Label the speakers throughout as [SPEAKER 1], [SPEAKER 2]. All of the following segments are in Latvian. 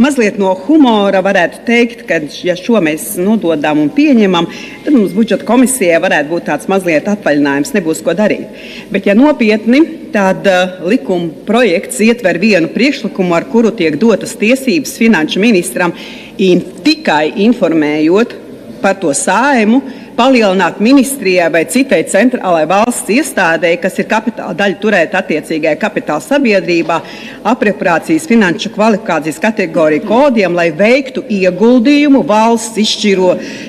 [SPEAKER 1] mazliet no humora varētu teikt, ka, ja šo mēs nododam un pieņemam, tad mums budžeta komisijai varētu būt tāds mazliet atvaļinājums, nebūs ko darīt. Bet, ja nopietni, tad likuma projekts ietver vienu priekšlikumu, ar kuru tiek dotas tiesības finanšu ministram tikai informējot par to Saeimu, palielināt ministrijai vai citai centrālai valsts iestādei, kas ir kapitāla daļa turēt attiecīgai kapitāla sabiedrībā, apropriācijas finanšu kvalifikācijas kategoriju kodiem, lai veiktu ieguldījumu valsts izšķiro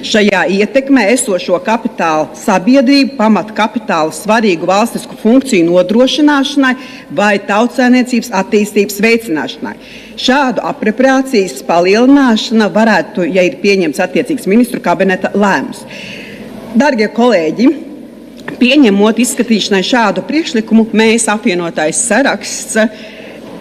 [SPEAKER 1] šajā ietekmē esošo kapitāla sabiedrību, pamat kapitāla svarīgu valstisku funkciju nodrošināšanai vai tautsēmniecības attīstības veicināšanai. Šādu apropriācijas palielināšana varētu, ja ir pieņemts attiecīgs ministru kabineta lēmums. Dargie kolēģi, pieņemot izskatīšanai šādu priekšlikumu, mēs apvienotais saraksts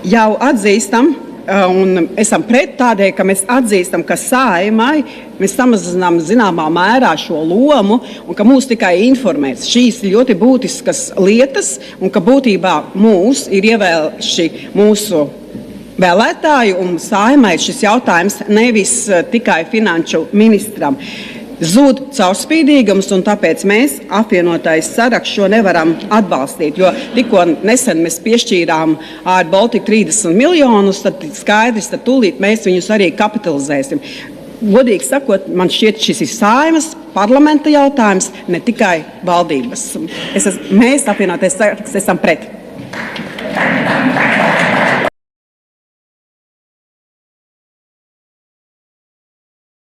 [SPEAKER 1] jau atzīstam un esam pret tādēļ, ka mēs atzīstam, ka Saeimai mēs samazinām zināmā mērā šo lomu un ka mūs tikai informēs šīs ļoti būtiskas lietas un ka būtībā mūs ir ievēlējuši mūsu vēlētāji un Saeimai šis jautājums nevis tikai finanšu ministram. Zūd caurspīdīgums, un tāpēc mēs, apvienotais saraksts, šo nevaram atbalstīt, jo tikko nesen mēs piešķīrām ar Baltiku 30 miljonus, tad skaidrs, tad tūlīt mēs viņus arī kapitalizēsim. Godīgi sakot, man šķiet, šis ir Saeimas parlamenta jautājums, ne tikai valdības. Mēs, apvienotais saraksts, esam pret.